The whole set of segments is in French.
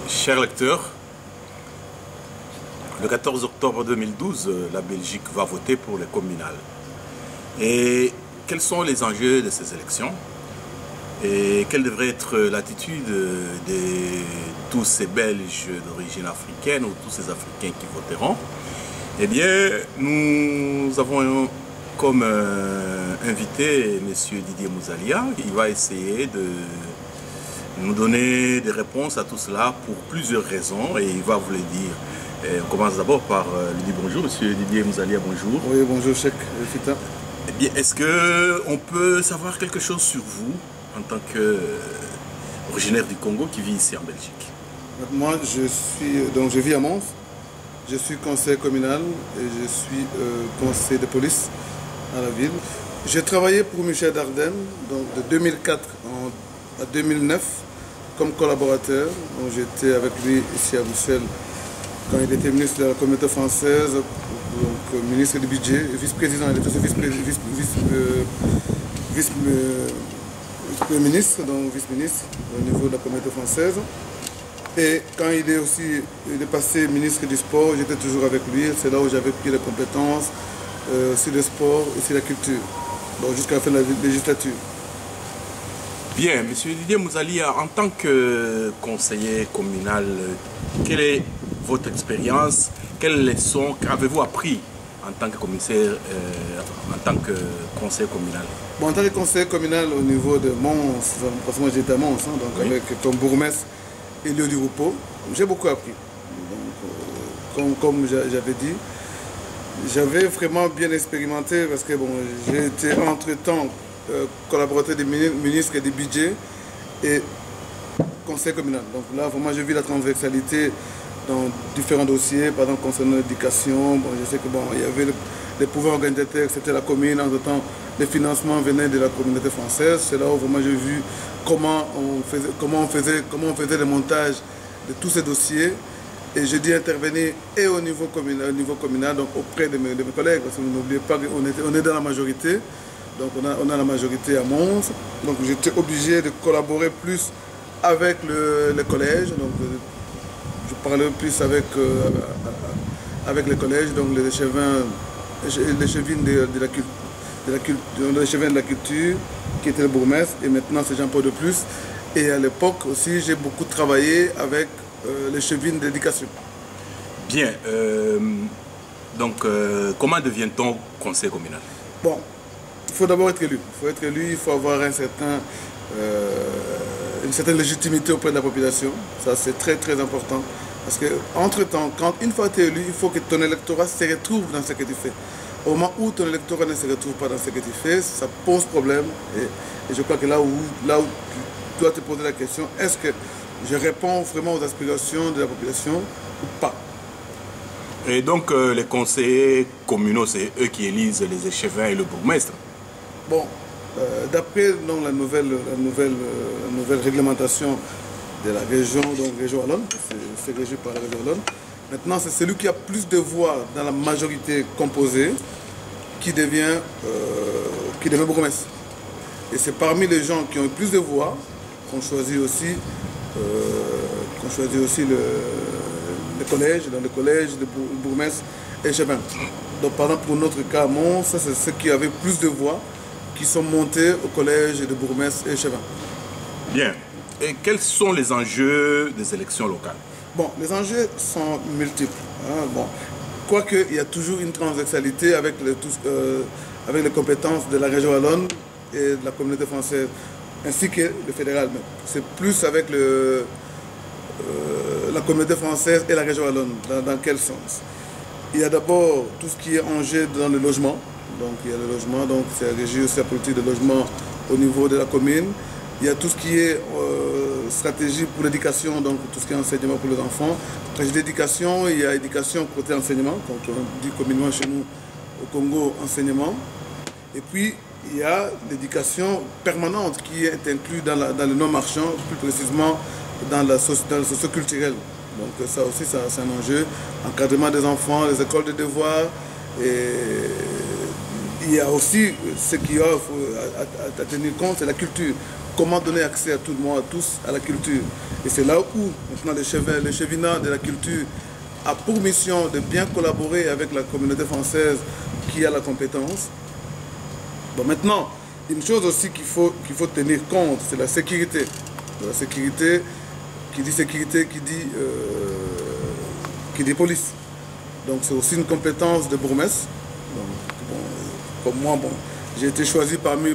Chers lecteurs, le 14 octobre 2012, la Belgique va voter pour les communales. Et quels sont les enjeux de ces élections? Et quelle devrait être l'attitude de tous ces Belges d'origine africaine ou tous ces Africains qui voteront? Eh bien, nous avons comme invité M. Didier Mouzalia. Il va essayer de nous donner des réponses à tout cela pour plusieurs raisons et il va vous les dire. Et on commence d'abord par lui dire bonjour, M. Didier Mouzalia, bonjour. Oui, bonjour, Cheikh Fita. Eh bien, est-ce qu'on peut savoir quelque chose sur vous en tant qu'originaire du Congo qui vit ici en Belgique? Moi, je vis à Mons, je suis conseiller communal et je suis conseiller de police à la ville. J'ai travaillé pour Michel Dardenne donc de 2004 à 2009 comme collaborateur. J'étais avec lui ici à Bruxelles quand il était ministre de la communauté française, donc ministre du budget, vice-président, il était aussi vice-ministre, donc vice-ministre au niveau de la communauté française. Et quand il est passé ministre du sport, j'étais toujours avec lui. C'est là où j'avais pris les compétences sur le sport et sur la culture, jusqu'à la fin de la législature. Bien, M. Didier Mouzalia, en tant que conseiller communal, quelle est votre expérience? Quelles leçons avez-vous appris en tant que commissaire, en tant que conseiller communal? Bon, en tant que conseiller communal au niveau de Mons, parce que moi j'étais à Mons, donc oui, avec ton bourgmestre Elio du Rupo, j'ai beaucoup appris. Donc, comme j'avais dit, j'avais vraiment bien expérimenté parce que bon, j'ai été entre-temps collaborateur des ministres et des budgets et conseil communal. Donc là, vraiment, j'ai vu la transversalité dans différents dossiers, par exemple concernant l'éducation. Bon, je sais que bon, il y avait les pouvoirs organisateurs, c'était la commune. Entre-temps, les financements venaient de la communauté française. C'est là où vraiment j'ai vu comment on faisait le montage de tous ces dossiers. Et j'ai dû intervenir et au niveau communal, donc auprès de mes collègues, parce que n'oubliez pas qu'on est dans la majorité. Donc on a la majorité à Mons, donc j'étais obligé de collaborer plus avec les collèges, donc je parlais plus avec les collèges, donc les chevines de la culture, qui était le bourgmestre, et maintenant c'est Jean-Paul de Plus. Et à l'époque aussi, j'ai beaucoup travaillé avec les chevines d'éducation. Bien, donc comment devient-on conseiller communal? Bon, il faut d'abord être élu. Il faut être élu, il faut avoir une certaine légitimité auprès de la population. Ça, c'est très très important. Parce qu'entre-temps, une fois que tu es élu, il faut que ton électorat se retrouve dans ce que tu fais. Au moment où ton électorat ne se retrouve pas dans ce que tu fais, ça pose problème. Et je crois que là où tu dois te poser la question, est-ce que je réponds vraiment aux aspirations de la population ou pas? Et donc les conseillers communaux, c'est eux qui élisent les échevins et le bourgmestre? Bon, d'après la nouvelle réglementation de la région, donc région wallonne, c'est régi par la région wallonne, maintenant c'est celui qui a plus de voix dans la majorité composée qui devient bourgmestre. Et c'est parmi les gens qui ont eu plus de voix qu'on choisit aussi, le collège, dans le collège de bourgmestre et échevin. Donc par exemple pour notre cas, Mons, ça c'est ceux qui avaient plus de voix qui sont montés au collège de bourgmestre et échevin. Bien. Et quels sont les enjeux des élections locales? Bon, les enjeux sont multiples. Hein, bon. Quoique, il y a toujours une transversalité avec les compétences de la région wallonne et de la communauté française, ainsi que le fédéral même. C'est plus avec la communauté française et la région wallonne. Dans quel sens? Il y a d'abord tout ce qui est enjeu dans le logement. Donc il y a le logement, donc c'est régi aussi la politique de logement au niveau de la commune. Il y a tout ce qui est stratégie pour l'éducation, donc tout ce qui est enseignement pour les enfants. Quand je dis éducation, il y a éducation côté enseignement, donc on dit communément chez nous au Congo enseignement. Et puis il y a l'éducation permanente qui est inclue dans le non-marchand, plus précisément dans le socio-culturel. Donc ça aussi, c'est un enjeu. Encadrement des enfants, les écoles de devoirs, et il y a aussi ce qu'il y a à tenir compte, c'est la culture. Comment donner accès à tout le monde, à tous, à la culture. Et c'est là où maintenant le chevinat de la culture a pour mission de bien collaborer avec la communauté française qui a la compétence. Bon, maintenant, une chose aussi qu'il faut tenir compte, c'est la sécurité. La sécurité, qui dit sécurité, qui dit police. Donc c'est aussi une compétence de bourgmestre. Comme moi, bon, j'ai été choisi parmi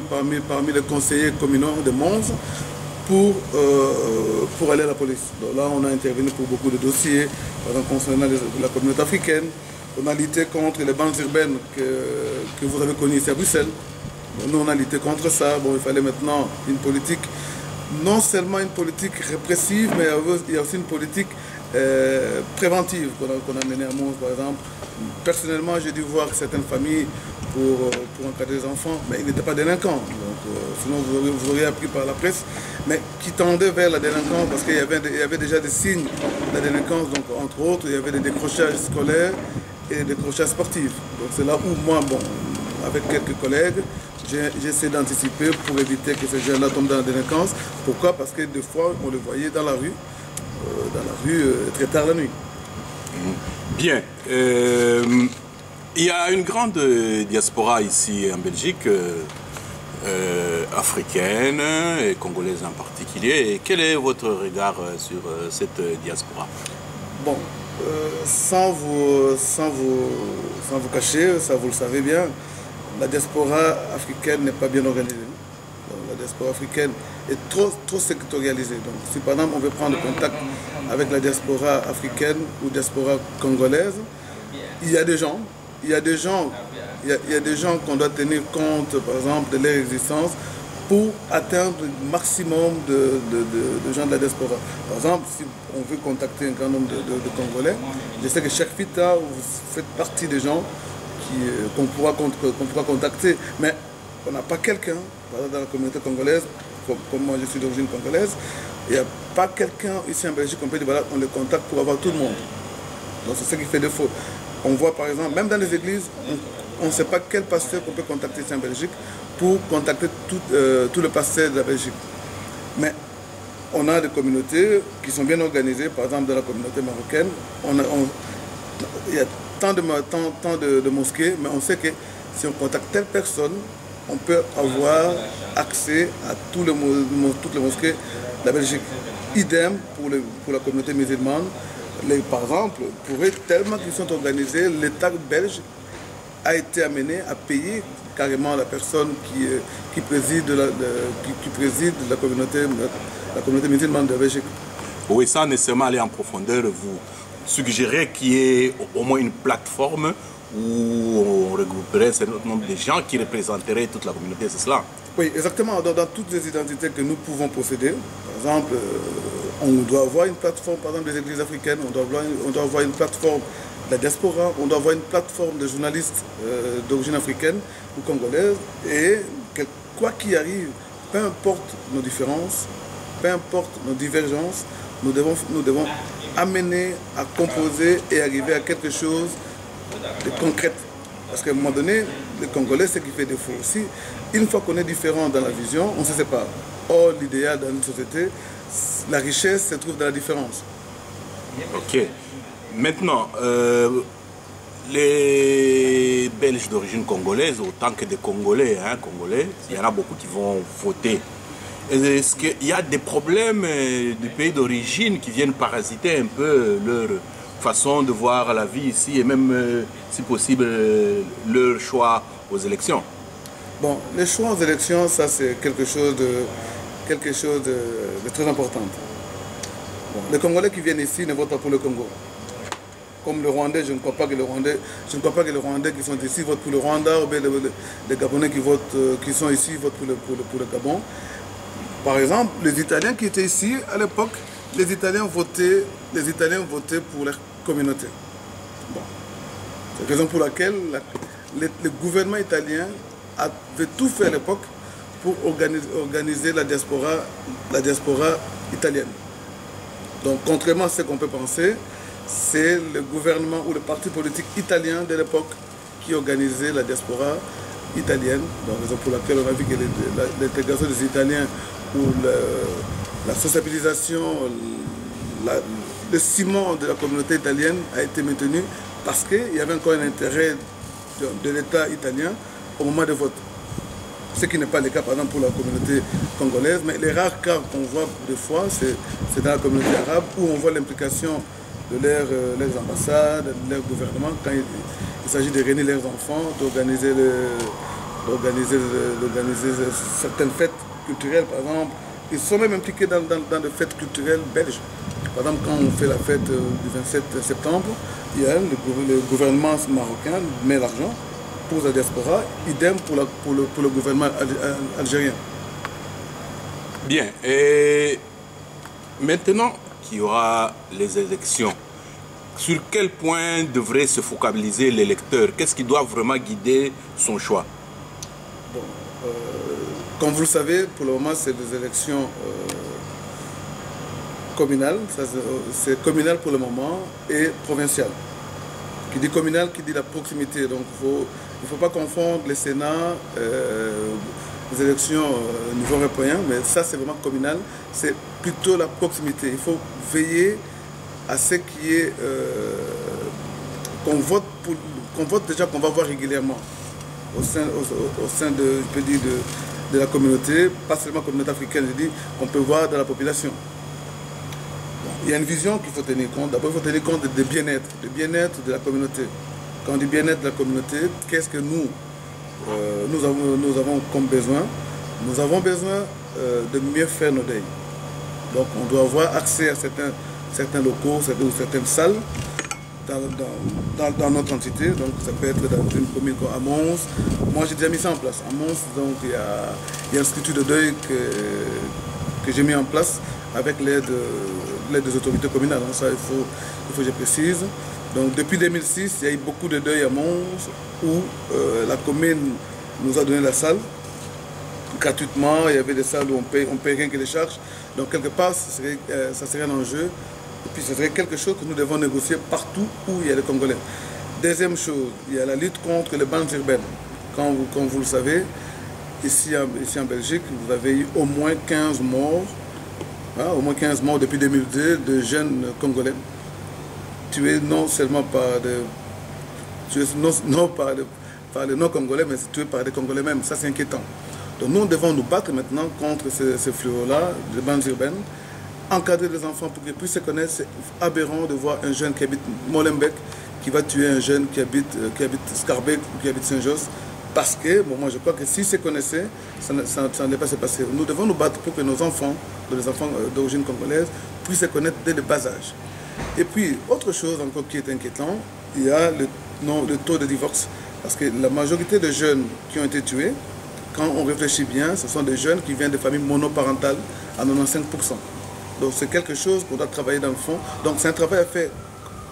les conseillers communaux de Mons pour aller à la police. Donc là, on a intervenu pour beaucoup de dossiers, par exemple concernant la communauté africaine. On a lutté contre les bandes urbaines que vous avez connues ici à Bruxelles. Donc, nous, on a lutté contre ça. Bon, il fallait maintenant une politique, non seulement une politique répressive, mais il y a aussi une politique préventive qu'on a menée à Mons, par exemple. Personnellement, j'ai dû voir certaines familles pour encadrer les enfants, mais ils n'étaient pas délinquants. Donc, sinon, vous auriez appris par la presse, mais qui tendaient vers la délinquance parce qu'il y avait déjà des signes de la délinquance. Donc, entre autres, il y avait des décrochages scolaires et des décrochages sportifs. Donc, c'est là où moi, bon, avec quelques collègues, j'ai essayé d'anticiper pour éviter que ces jeunes-là tombent dans la délinquance. Pourquoi? Parce que des fois, on les voyait dans la rue très tard la nuit. Bien. Il y a une grande diaspora ici en Belgique, africaine et congolaise en particulier. Et quel est votre regard sur cette diaspora? Bon, sans vous cacher, ça vous le savez bien, la diaspora africaine n'est pas bien organisée. Donc, la diaspora africaine est trop sectorialisée. Donc, si par exemple on veut prendre contact avec la diaspora africaine ou diaspora congolaise, il y a des gens qu'on doit tenir compte, par exemple, de leur existence pour atteindre le maximum de gens de la diaspora. Par exemple, si on veut contacter un grand nombre de Congolais, je sais que chaque FITA, vous faites partie des gens qu'on pourra contacter, mais on n'a pas quelqu'un, par exemple dans la communauté congolaise, comme moi je suis d'origine congolaise, il n'y a pas quelqu'un ici en Belgique qu'on peut dire voilà, on le contacte pour avoir tout le monde. Donc c'est ce qui fait défaut. On voit par exemple, même dans les églises, on ne sait pas quel pasteur qu'on peut contacter ici en Belgique pour contacter tout le pasteur de la Belgique. Mais on a des communautés qui sont bien organisées, par exemple dans la communauté marocaine, il y a tant de mosquées, mais on sait que si on contacte telle personne, on peut avoir accès à toutes les mosquées de la Belgique. Idem pour la communauté musulmane. Par exemple, pour eux, tellement qu'ils sont organisés, l'État belge a été amené à payer carrément la personne qui préside la communauté musulmane de la Belgique. Oui, sans nécessairement aller en profondeur, vous suggérez qu'il y ait au moins une plateforme où on regrouperait un certain nombre de gens qui représenteraient toute la communauté, c'est cela? Oui, exactement. Dans toutes les identités que nous pouvons posséder, par exemple, on doit avoir une plateforme, par exemple, des églises africaines, on doit avoir une plateforme de la diaspora, on doit avoir une plateforme de journalistes d'origine africaine ou congolaise, et quoi qu'il arrive, peu importe nos différences, peu importe nos divergences, nous devons amener à composer et arriver à quelque chose de concret. Parce qu'à un moment donné, le Congolais, c'est ce qui fait défaut aussi. Une fois qu'on est différent dans la vision, on se sépare. Or, l'idéal dans une société, la richesse se trouve dans la différence. Ok. Maintenant, les Belges d'origine congolaise, autant que des Congolais, il y en a beaucoup qui vont voter. Est-ce qu'il y a des problèmes du pays d'origine qui viennent parasiter un peu leur façon de voir la vie ici et même, si possible, leur choix aux élections? Bon, les choix aux élections, ça c'est quelque chose de très important. Bon, les Congolais qui viennent ici ne votent pas pour le Congo. Comme le Rwandais, je ne crois pas que les Rwandais qui sont ici votent pour le Rwanda, ou bien les Gabonais qui sont ici votent pour le Gabon. Par exemple, les Italiens qui étaient ici à l'époque, les Italiens votaient pour leur communauté. Bon. C'est la raison pour laquelle le gouvernement italien avait tout fait à l'époque pour organiser la diaspora italienne. Donc, contrairement à ce qu'on peut penser, c'est le gouvernement ou le parti politique italien de l'époque qui organisait la diaspora italienne, donc raison pour laquelle on a vu que l'intégration des Italiens ou la sociabilisation, le ciment de la communauté italienne a été maintenu parce qu'il y avait encore un intérêt de l'État italien au moment de vote. Ce qui n'est pas le cas par exemple pour la communauté congolaise, mais les rares cas qu'on voit des fois, c'est dans la communauté arabe où on voit l'implication de leurs ambassades, de leur gouvernement, quand il s'agit de réunir leurs enfants, d'organiser certaines fêtes culturelles, par exemple. Ils sont même impliqués dans des fêtes culturelles belges. Par exemple, quand on fait la fête du 27 septembre, il y a le gouvernement marocain met l'argent pour la diaspora, idem pour le gouvernement algérien. Bien, et maintenant qu'il y aura les élections, sur quel point devrait se focaliser l'électeur? Qu'est-ce qui doit vraiment guider son choix? Bon, comme vous le savez, pour le moment, c'est des élections communales. C'est communal pour le moment et provincial. Qui dit communal, qui dit la proximité. Donc il ne faut pas confondre les Sénats, les élections au niveau européen, mais ça c'est vraiment communal. C'est plutôt la proximité. Il faut veiller à ce qui est qu'on vote déjà, qu'on va voir régulièrement au sein de, je peux dire, de la communauté, pas seulement la communauté africaine, je dis, qu'on peut voir dans la population. Bon, il y a une vision qu'il faut tenir compte. D'abord, il faut tenir compte du bien-être de la communauté. Quand on dit bien-être de la communauté, qu'est-ce que nous avons comme besoin? Nous avons besoin de mieux faire nos deuils. Donc, on doit avoir accès à certains locaux, certaines salles dans notre entité. Donc ça peut être dans une commune comme à Mons. Moi j'ai déjà mis ça en place. À Mons, donc il y a un institut de deuil que j'ai mis en place avec l'aide des autorités communales. Donc ça il faut que je précise. Donc depuis 2006, il y a eu beaucoup de deuils à Mons où la commune nous a donné la salle gratuitement. Il y avait des salles où on paye rien que les charges. Donc quelque part, ça serait un enjeu. Et puis ce serait quelque chose que nous devons négocier partout où il y a des Congolais. Deuxième chose, il y a la lutte contre les bandes urbaines. Comme vous le savez, ici en Belgique, vous avez eu au moins 15 morts, au moins 15 morts depuis 2002 de jeunes Congolais, tués non seulement par les non-Congolais, mais tués par des Congolais même. Ça c'est inquiétant. Donc nous devons nous battre maintenant contre ces fléaux-là, les bandes urbaines, encadrer les enfants pour qu'ils puissent se connaître. C'est aberrant de voir un jeune qui habite Molenbeek qui va tuer un jeune qui habite Scarbeck ou qui habite Saint-Josse. Parce que, bon, moi je crois que s'ils se connaissaient, ça n'allait pas se passer. Nous devons nous battre pour que nos enfants, les enfants d'origine congolaise, puissent se connaître dès le bas âge. Et puis, autre chose encore qui est inquiétant, il y a le taux de divorce. Parce que la majorité de jeunes qui ont été tués, quand on réfléchit bien, ce sont des jeunes qui viennent de familles monoparentales à 95%. Donc c'est quelque chose qu'on doit travailler dans le fond. Donc c'est un travail à faire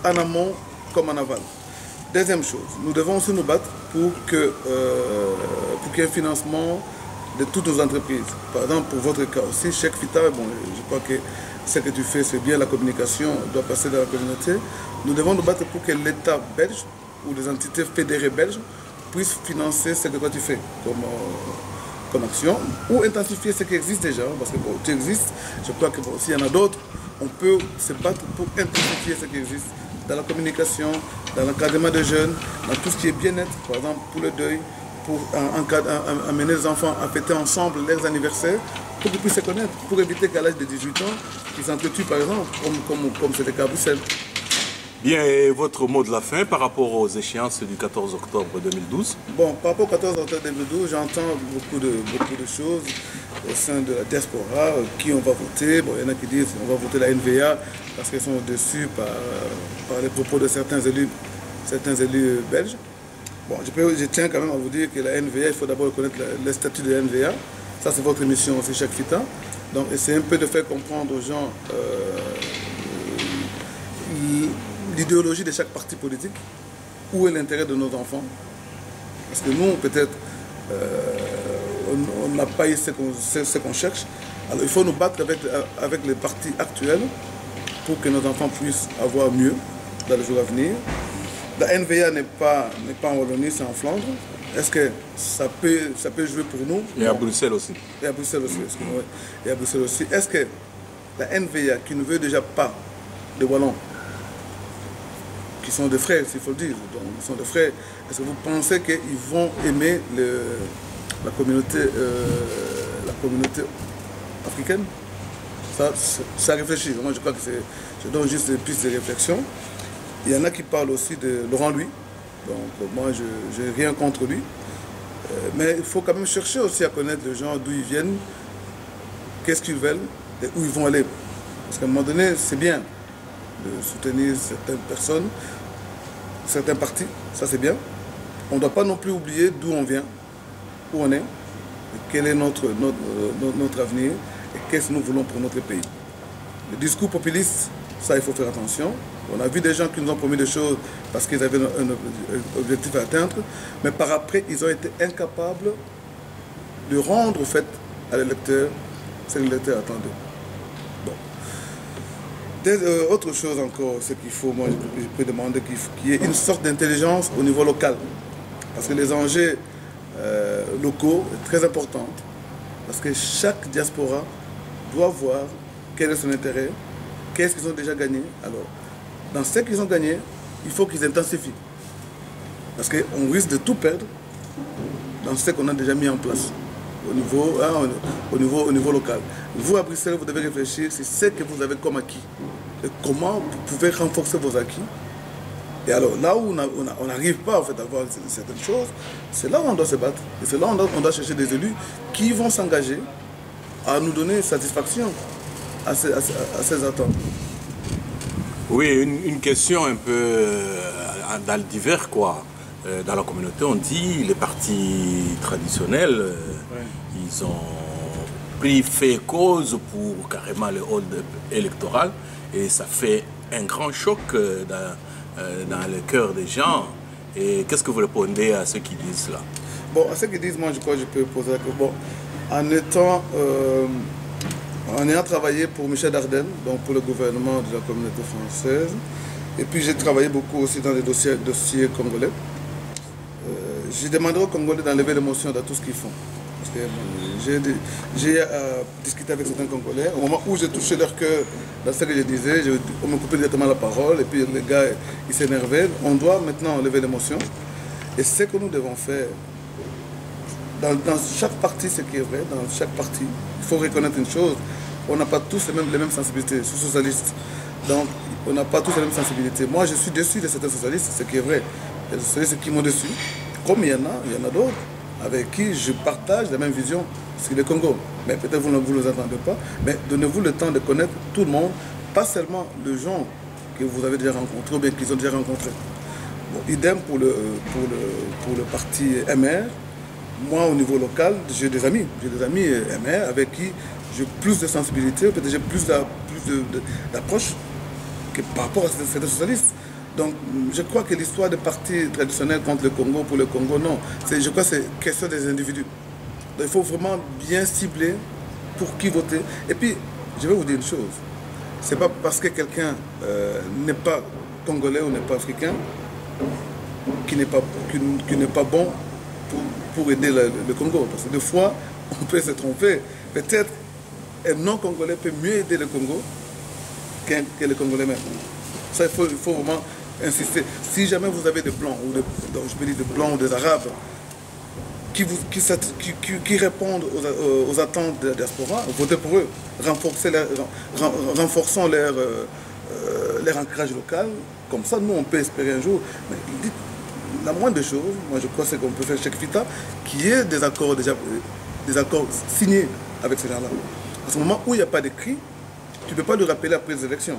en amont comme en aval. Deuxième chose, nous devons aussi nous battre pour qu'il y ait un financement de toutes nos entreprises. Par exemple, pour votre cas aussi, Cheikh Fita, bon, je crois que ce que tu fais, c'est bien la communication, doit passer dans la communauté. Nous devons nous battre pour que l'État belge ou les entités fédérées belges puissent financer ce que toi tu fais comme action, ou intensifier ce qui existe déjà, parce que bon, tu existes, je crois que bon, s'il y en a d'autres, on peut se battre pour intensifier ce qui existe dans la communication, dans l'encadrement des jeunes, dans tout ce qui est bien-être, par exemple pour le deuil, pour amener les enfants à fêter ensemble leurs anniversaires, pour qu'ils puissent se connaître, pour éviter qu'à l'âge de 18 ans, qu'ils s'entretuent par exemple, comme c'était le cas à Bruxelles. Bien, et votre mot de la fin par rapport aux échéances du 14 octobre 2012? Bon, par rapport au 14 octobre 2012, j'entends beaucoup de choses au sein de la diaspora, qui on va voter. Bon, il y en a qui disent qu'on va voter la NVA parce qu'ils sont déçus par les propos de certains élus belges. Bon, je tiens quand même à vous dire que la NVA, il faut d'abord connaître le statut de la NVA. Ça, c'est votre mission aussi, Cheikh Fita. Donc, c'est un peu de faire comprendre aux gens l'idéologie de chaque parti politique, où est l'intérêt de nos enfants. Parce que nous, peut-être, on n'a pas eu ce qu'on cherche. Alors il faut nous battre avec les partis actuels pour que nos enfants puissent avoir mieux dans les jours à venir. La NVA n'est pas en Wallonie, c'est en Flandre. Est-ce que ça peut jouer pour nous? Et à Bruxelles aussi. Et à Bruxelles aussi, excusez-moi. Et à Bruxelles aussi. Est-ce que la NVA, qui ne veut déjà pas de Wallons, qui sont des frères, s'il faut le dire, donc ils sont des frères, est-ce que vous pensez qu'ils vont aimer la communauté africaine? Ça réfléchit. Moi, je crois que je donne juste des pistes de réflexion. Il y en a qui parlent aussi de Laurent Louis. Donc, moi, je n'ai rien contre lui. Mais il faut quand même chercher aussi à connaître les gens, d'où ils viennent, qu'est-ce qu'ils veulent et où ils vont aller. Parce qu'à un moment donné, c'est bien de soutenir certaines personnes, certains partis, ça c'est bien. On ne doit pas non plus oublier d'où on vient, où on est, quel est notre avenir et qu'est-ce que nous voulons pour notre pays. Le discours populiste, ça il faut faire attention. On a vu des gens qui nous ont promis des choses parce qu'ils avaient un objectif à atteindre, mais par après, ils ont été incapables de rendre au fait à l'électeur ce que l'électeur attendait. Bon. Autre chose encore, c'est qu'il faut, moi je peux demander qu'il y ait une sorte d'intelligence au niveau local. Parce que les enjeux locaux sont très importants. Parce que chaque diaspora doit voir quel est son intérêt, qu'est-ce qu'ils ont déjà gagné. Alors, dans ce qu'ils ont gagné, il faut qu'ils intensifient. Parce qu'on risque de tout perdre dans ce qu'on a déjà mis en place au niveau local. Vous, à Bruxelles, vous devez réfléchir sur ce que vous avez comme acquis et comment vous pouvez renforcer vos acquis. Et alors, là où on n'arrive pas en fait, à voir certaines choses, c'est là où on doit se battre. Et c'est là où on doit chercher des élus qui vont s'engager à nous donner satisfaction à ces attentes. Oui, une question un peu dans le divers, quoi. Dans la communauté, on dit les partis traditionnels, ils ont pris fait cause pour carrément le hold électoral et ça fait un grand choc dans le cœur des gens. Et qu'est-ce que vous répondez à ceux qui disent cela? Bon, à ceux qui disent, moi je crois que je peux poser la question. Bon, en ayant travaillé pour Michel Dardenne, donc pour le gouvernement de la communauté française, et puis j'ai travaillé beaucoup aussi dans les dossiers congolais, j'ai demandé aux Congolais d'enlever l'émotion dans tout ce qu'ils font. Parce que j'ai discuté avec certains Congolais, au moment où j'ai touché leur cœur dans ce que je disais, on me coupait directement la parole, et puis les gars, ils s'énervaient. On doit maintenant enlever l'émotion. Et ce que nous devons faire, dans chaque parti, ce qui est vrai, dans chaque parti, il faut reconnaître une chose, on n'a pas tous les mêmes sensibilités, sous socialistes. Donc, on n'a pas tous les mêmes sensibilités. Moi, je suis déçu de certains socialistes, ce qui est vrai. Il y a des socialistes qui m'ont déçu, comme il y en a d'autres avec qui je partage la même vision sur le Congo. Mais peut-être vous ne vous entendez pas, mais donnez-vous le temps de connaître tout le monde, pas seulement les gens que vous avez déjà rencontrés ou bien qu'ils ont déjà rencontrés. Bon, idem pour le parti MR. Moi, au niveau local, j'ai des amis MR avec qui j'ai plus de sensibilité, peut-être j'ai plus d'approche que par rapport à ces socialistes. Donc, je crois que l'histoire des partis traditionnels contre le Congo, pour le Congo, non. Je crois que c'est question des individus. Donc, il faut vraiment bien cibler pour qui voter. Et puis, je vais vous dire une chose. Ce n'est pas parce que quelqu'un n'est pas congolais ou n'est pas africain qu'il n'est pas bon pour aider le Congo. Parce que des fois, on peut se tromper. Peut-être un non-congolais peut mieux aider le Congo que le Congolais même. Ça, il faut vraiment insister. Si jamais vous avez des blancs, je peux dire des blancs ou des arabes, qui répondent aux attentes de la diaspora, votez pour eux. Renforçons leur ancrage local. Comme ça, nous, on peut espérer un jour. Mais la moindre des choses, moi, je crois, c'est qu'on peut faire chez FITA, qui est des accords signés avec ces gens-là. À ce moment où il n'y a pas d'écrit, tu ne peux pas le rappeler après les élections.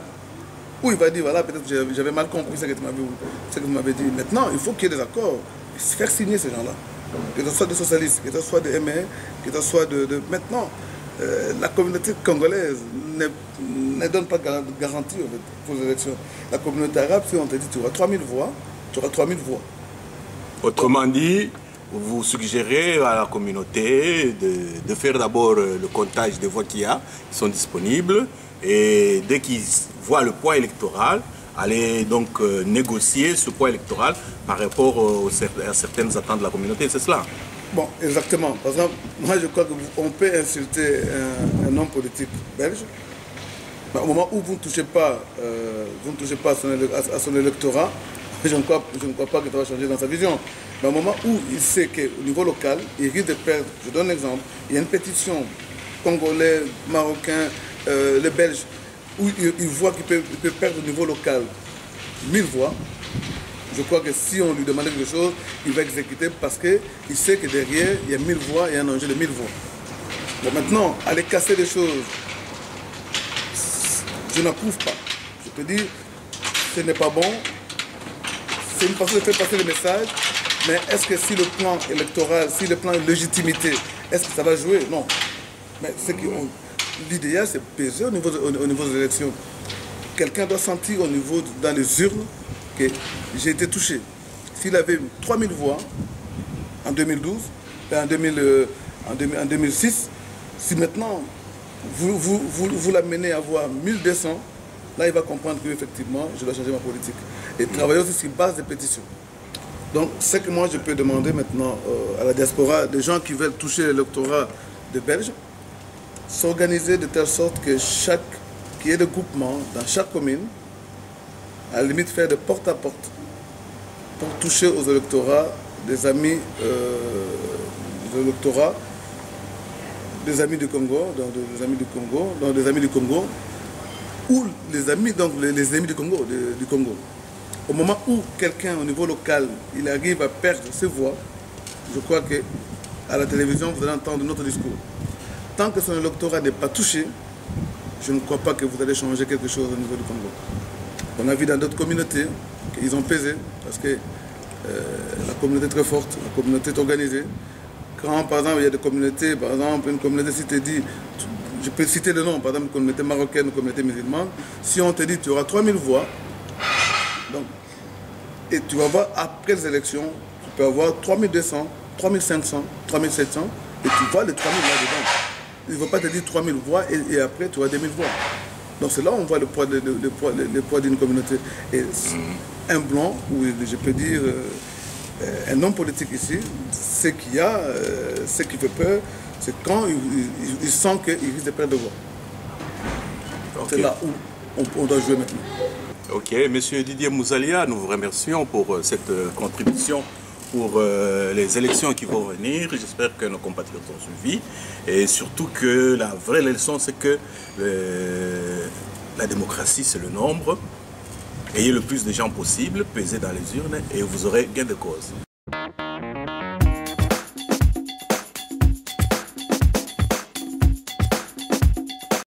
Où il va dire, voilà, peut-être que j'avais mal compris ce que vous m'avez dit. Maintenant, il faut qu'il y ait des accords, et faire signer ces gens-là. Que ce soit des socialistes, que ce soit des MR, que ce soit Maintenant, la communauté congolaise ne donne pas garantie pour les élections. La communauté arabe, si on te dit, tu auras 3000 voix, tu auras 3000 voix. Autrement dit, vous suggérez à la communauté de faire d'abord le comptage des voix qu'il y a, qui sont disponibles, et dès qu'ils voient le poids électoral, aller donc négocier ce poids électoral par rapport à certaines attentes de la communauté, c'est cela? Bon, exactement. Par exemple, moi je crois qu'on peut insulter un homme politique belge, mais au moment où vous ne touchez pas, à son électorat, je ne crois pas que ça va changer dans sa vision. Mais au moment où il sait qu'au niveau local, il risque de perdre, je donne un exemple, il y a une pétition congolais, marocain, les Belges, où il voit qu'il peut perdre au niveau local 1000 voix. Je crois que si on lui demande quelque chose, il va exécuter parce qu'il sait que derrière, il y a 1000 voix et un enjeu de 1000 voix. Bon, maintenant, aller casser des choses, je n'approuve pas. Je peux dire, ce n'est pas bon. C'est une façon de faire passer le message, mais est-ce que si le plan électoral, si le plan de légitimité, est-ce que ça va jouer? Non. Mais l'idéal, c'est peser au niveau des élections. Quelqu'un doit sentir dans les urnes, que j'ai été touché. S'il avait 3000 voix en 2012, en 2006, si maintenant vous l'amenez à avoir 1200, là il va comprendre qu'effectivement je dois changer ma politique. Et travailler aussi sur base de pétitions. Donc c'est que moi je peux demander maintenant à la diaspora, des gens qui veulent toucher l'électorat des Belges, s'organiser de telle sorte que qu'il y ait des groupements dans chaque commune, à la limite faire de porte à porte pour toucher aux électorats des amis des amis du Congo, des amis du Congo, ou les amis du Congo, Au moment où quelqu'un au niveau local, il arrive à perdre ses voix, je crois qu'à la télévision, vous allez entendre notre discours. Tant que son électorat n'est pas touché, je ne crois pas que vous allez changer quelque chose au niveau du Congo. On a vu dans d'autres communautés qu'ils ont pesé parce que la communauté est très forte, la communauté est organisée. Quand par exemple il y a des communautés, par exemple une communauté, si tu dis, je peux citer le nom, par exemple une communauté marocaine, une communauté musulmane, si on te dit tu auras 3000 voix, donc, et tu vas voir après les élections, tu peux avoir 3200, 3500, 3700, et tu vois les 3000 là-dedans. Il ne va pas te dire 3000 voix et après tu as 2000 voix. Donc c'est là où on voit le poids d'une communauté. Et un blanc, ou je peux dire un homme politique ici, ce qui fait peur, c'est quand il sent qu'il risque de perdre de voix. Okay. C'est là où on doit jouer maintenant. Ok, Monsieur Didier Mouzalia, nous vous remercions pour cette contribution pour les élections qui vont venir. J'espère que nos compatriotes ont suivi. Et surtout que la vraie leçon, c'est que la démocratie, c'est le nombre. Ayez le plus de gens possible, pesez dans les urnes et vous aurez gain de cause.